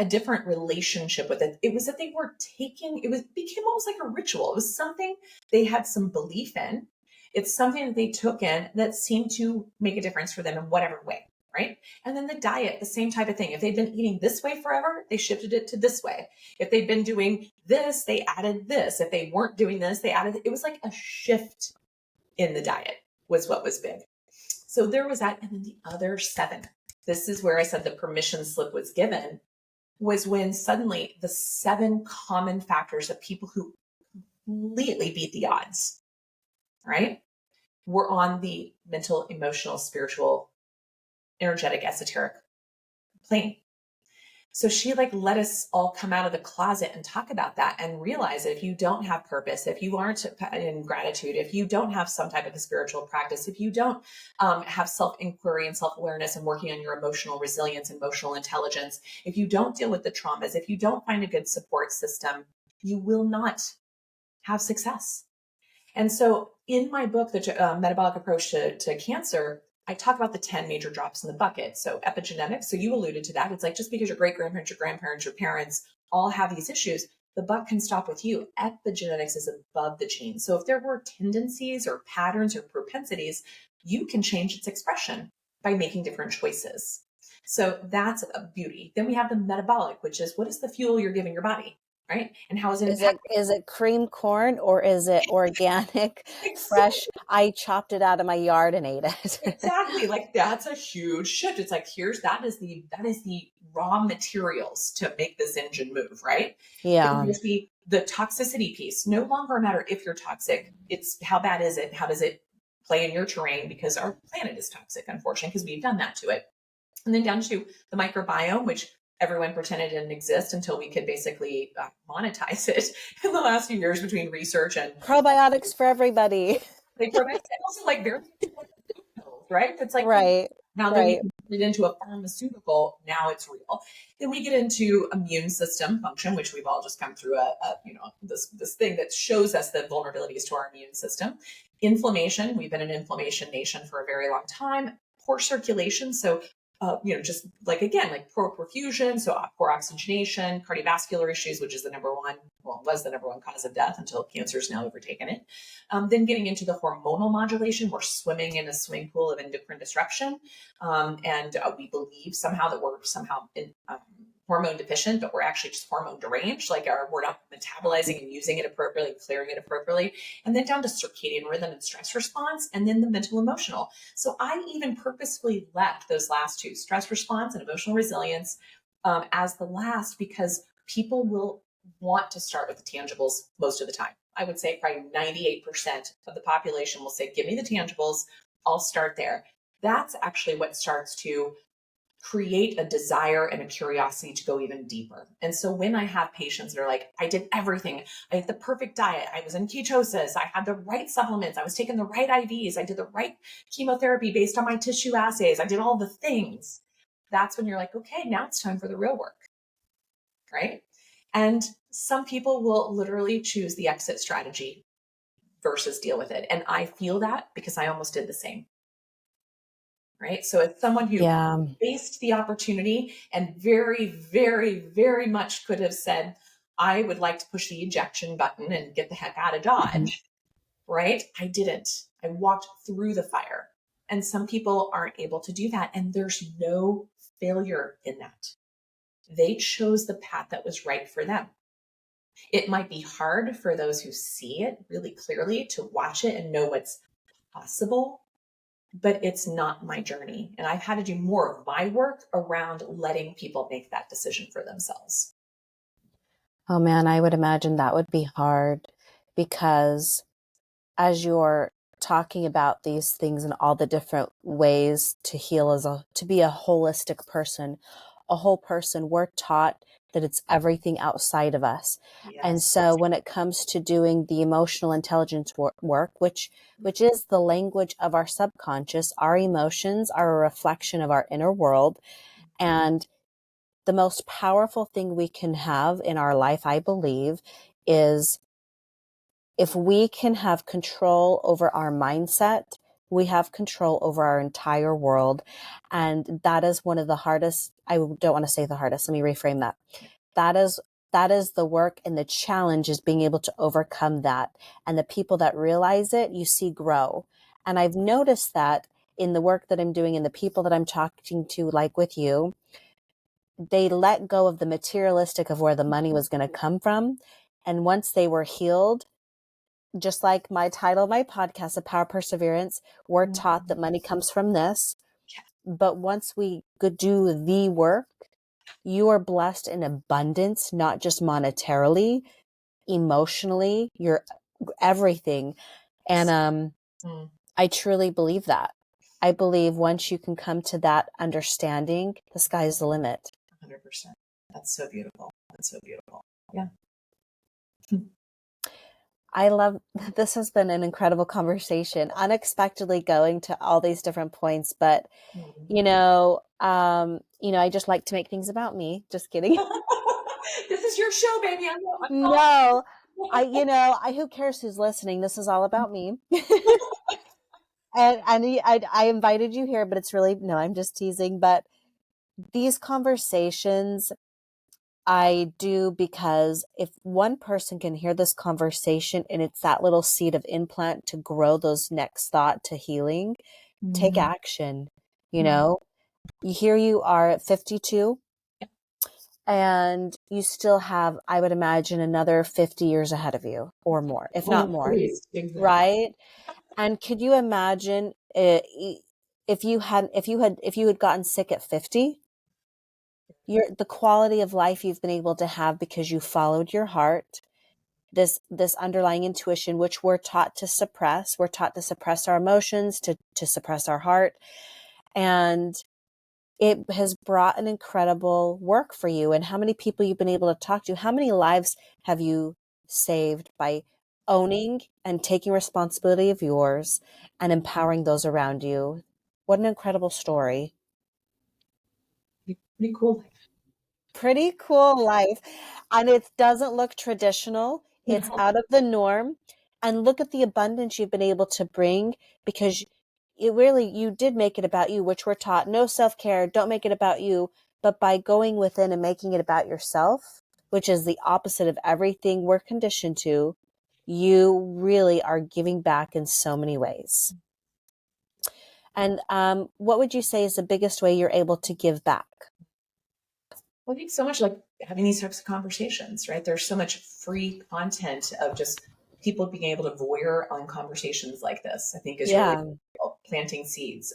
different relationship with it. It was that they were became almost like a ritual. It was something they had some belief in. It's something that they took in that seemed to make a difference for them in whatever way. Right. And then the diet, the same type of thing. If they'd been eating this way forever, they shifted it to this way. If they'd been doing this, they added this. If they weren't doing this, they added, it was like a shift in the diet was what was big. So there was that. And then the other 7, this is where I said the permission slip was given, was when suddenly the 7 common factors of people who completely beat the odds, right, were on the mental, emotional, spiritual, energetic, esoteric plane. So she let us all come out of the closet and talk about that and realize that if you don't have purpose, if you aren't in gratitude, if you don't have some type of a spiritual practice, if you don't have self-inquiry and self-awareness and working on your emotional resilience, emotional intelligence, if you don't deal with the traumas, if you don't find a good support system, you will not have success. And so in my book, The Metabolic Approach to Cancer, I talk about the 10 major drops in the bucket. So epigenetics, so you alluded to that. It's like, just because your great-grandparents, your grandparents, your parents all have these issues, the buck can stop with you. Epigenetics is above the gene. So if there were tendencies or patterns or propensities, you can change its expression by making different choices. So that's a beauty. Then we have the metabolic, which is what is the fuel you're giving your body, right? And how is it Is it cream corn or is it organic, impacting? fresh? I chopped it out of my yard and ate it. Exactly. Like that's a huge shift. It's like that is the raw materials to make this engine move, right? Then Yeah. there's the toxicity piece. No longer a matter if you're toxic, it's how bad is it? How does it play in your terrain? Because our planet is toxic, unfortunately, because we've done that to it. And then down to the microbiome, which everyone pretended didn't exist until we could basically monetize it in the last few years between research and Probiotics for everybody. they provide and also like very pills, right? It's like Right. now that we Right. can put it into a pharmaceutical, now it's real. Then we get into immune system function, which we've all just come through this thing that shows us the vulnerabilities to our immune system. Inflammation, we've been an inflammation nation for a very long time. Poor circulation, so just like again, like poor perfusion, so poor oxygenation, cardiovascular issues, which is was the number one cause of death until cancer's now overtaken it. Then getting into the hormonal modulation, we're swimming in a swimming pool of endocrine disruption, and we believe somehow that we're hormone deficient, but we're actually just hormone deranged. Like we're not metabolizing and using it appropriately, clearing it appropriately. And then down to circadian rhythm and stress response, and then the mental emotional. So I even purposefully left those last two, stress response and emotional resilience, as the last, because people will want to start with the tangibles most of the time. I would say probably 98% of the population will say, give me the tangibles, I'll start there. That's actually what starts to create a desire and a curiosity to go even deeper. And so when I have patients that are like, I did everything, I had the perfect diet, I was in ketosis, I had the right supplements, I was taking the right IVs, I did the right chemotherapy based on my tissue assays, I did all the things. That's when you're like, okay, now it's time for the real work, right? And some people will literally choose the exit strategy versus deal with it. And I feel that because I almost did the same. Right. So as someone who faced the opportunity and very, very, very much could have said, I would like to push the ejection button and get the heck out of Dodge. Mm-hmm. Right. I didn't. I walked through the fire. And some people aren't able to do that. And there's no failure in that. They chose the path that was right for them. It might be hard for those who see it really clearly to watch it and know what's possible, but it's not my journey. And I've had to do more of my work around letting people make that decision for themselves. Oh man, I would imagine that would be hard, because as you're talking about these things and all the different ways to heal to be a holistic person, a whole person, we're taught that it's everything outside of us. Yes. And so when it comes to doing the emotional intelligence work, which is the language of our subconscious, our emotions are a reflection of our inner world. And the most powerful thing we can have in our life, I believe, is if we can have control over our mindset, we have control over our entire world. And that is one of the hardest, I don't want to say the hardest, let me reframe that. That is the work, and the challenge is being able to overcome that. And the people that realize it, you see grow. And I've noticed that in the work that I'm doing and the people that I'm talking to, like with you, they let go of the materialistic of where the money was going to come from. And once they were healed, just like my title of my podcast, The Power of Perseverance, we're taught that money comes from this. But once we do the work, you are blessed in abundance, not just monetarily, emotionally, you're everything. And I truly believe that. I believe once you can come to that understanding, the sky's the limit. 100%. That's so beautiful. That's so beautiful. Yeah. I love, this has been an incredible conversation, unexpectedly going to all these different points, but I just like to make things about me. Just kidding. This is your show, baby. No, who cares who's listening? This is all about me. And I invited you here, but it's really, no, I'm just teasing. But these conversations I do, because if one person can hear this conversation and it's that little seed of implant to grow those next thought to healing, take action, Here you are at 52, and you still have, I would imagine, another 50 years ahead of you or more, if not Oh, more, please. Exactly. right? And could you imagine if you had gotten sick at 50, the quality of life you've been able to have because you followed your heart, this underlying intuition, which we're taught to suppress. We're taught to suppress our emotions, to suppress our heart. And it has brought an incredible work for you. And how many people you've been able to talk to, how many lives have you saved by owning and taking responsibility of yours and empowering those around you? What an incredible story. Pretty cool. Pretty cool life. And it doesn't look traditional. It's No. out of the norm. And look at the abundance you've been able to bring, because you did make it about you, which we're taught no self-care, don't make it about you. But by going within and making it about yourself, which is the opposite of everything we're conditioned to, you really are giving back in so many ways. And what would you say is the biggest way you're able to give back? Well, I think so much like having these types of conversations, right? There's so much free content of just people being able to voyeur on conversations like this, I think is really Yeah. planting seeds.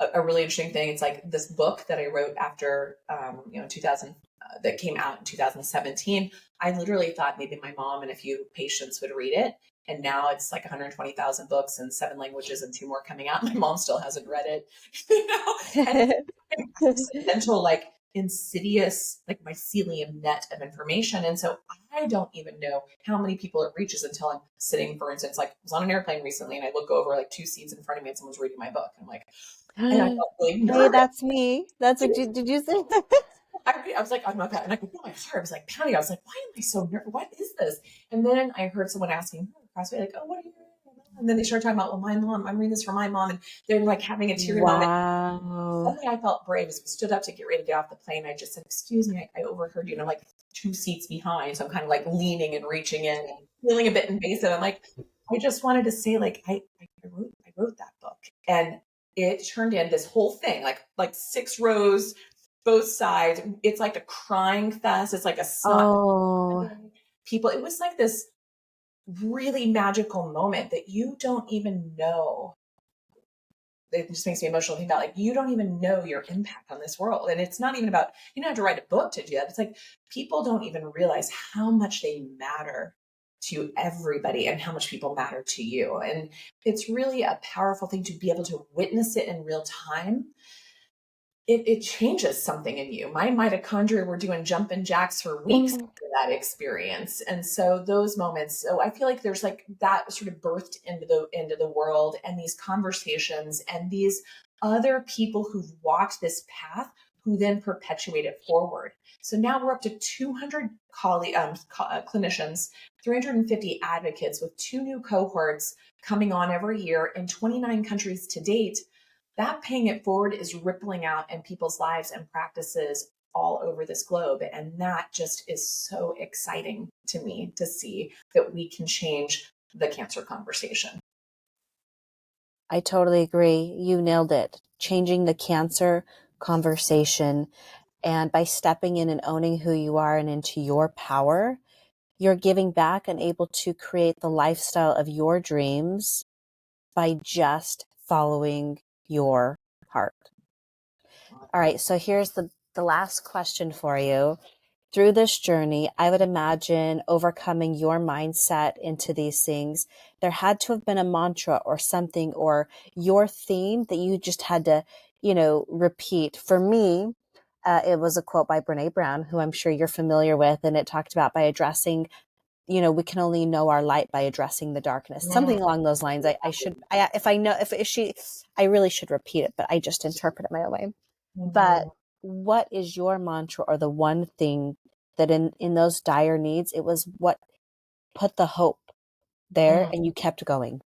A really interesting thing, it's like this book that I wrote after, 2000, that came out in 2017. I literally thought maybe my mom and a few patients would read it. And now it's like 120,000 books in 7 languages and 2 more coming out. My mom still hasn't read it, and accidental, like insidious, like mycelium net of information. And so I don't even know how many people it reaches until I'm sitting, for instance, like I was on an airplane recently and I look over like 2 seats in front of me and someone's reading my book. And I'm like, and I felt really Hey, nervous. that's me. That's what did you say? I was like, I'm not that. And I could feel my heart. I was like pounding. I was like, why am I so nervous? What is this? And then I heard someone asking across me, like, oh, what are you reading? And then they started talking about, well, my mom, I'm reading this for my mom. And they're like having a teary moment. Wow. Suddenly I felt brave as we stood up to get ready to get off the plane. I just said, excuse me, I overheard you, and I'm like 2 seats behind. So I'm kind of like leaning and reaching in and feeling a bit invasive. I'm like, I just wanted to say, like, I wrote that book. And it turned in this whole thing, like 6 rows, both sides. It's like a crying fest. It's like a snot Oh, people. It was like this really magical moment that you don't even know. It just makes me emotional thinking about, like, you don't even know your impact on this world. And it's not even about, you don't have to write a book to do that. It's like people don't even realize how much they matter to everybody and how much people matter to you. And it's really a powerful thing to be able to witness it in real time. It changes something in you. My mitochondria were doing jumping jacks for weeks after that experience. And so those moments, so I feel like there's like that sort of birthed into the world, and these conversations and these other people who've walked this path who then perpetuate it forward. So now we're up to 200 clinicians, 350 advocates, with 2 new cohorts coming on every year in 29 countries to date. That paying it forward is rippling out in people's lives and practices all over this globe. And that just is so exciting to me to see that we can change the cancer conversation. I totally agree. You nailed it. Changing the cancer conversation. And by stepping in and owning who you are and into your power, you're giving back and able to create the lifestyle of your dreams by just following your heart. All right. So here's the last question for you. Through this journey, I would imagine overcoming your mindset into these things, there had to have been a mantra or something, or your theme that you just had to, repeat. For me, it was a quote by Brene Brown, who I'm sure you're familiar with. And it talked about by addressing, we can only know our light by addressing the darkness, something along those lines. I really should repeat it, but I just interpret it my own way. But what is your mantra, or the one thing that in those dire needs, it was what put the hope there Mm. and you kept going?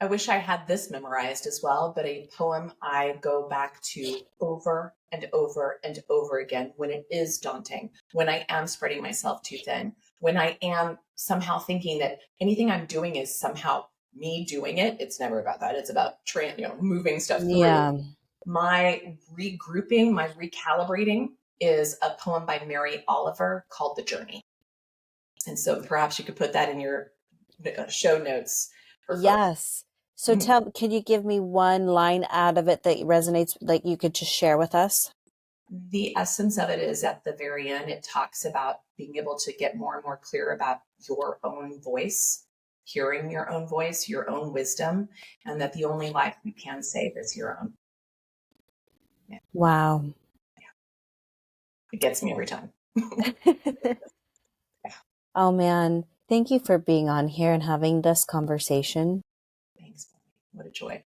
I wish I had this memorized as well, but a poem I go back to over and over and over again when it is daunting, when I am spreading myself too thin, when I am somehow thinking that anything I'm doing is somehow me doing it. It's never about that. It's about moving stuff through. Yeah. My regrouping, my recalibrating is a poem by Mary Oliver called The Journey. And so perhaps you could put that in your show notes for her. Yes. So can you give me one line out of it that resonates, like you could just share with us? The essence of it is at the very end, it talks about being able to get more and more clear about your own voice, hearing your own voice, your own wisdom, and that the only life you can save is your own. Yeah. Wow. It gets me every time. Oh man, thank you for being on here and having this conversation. Thanks. What a joy.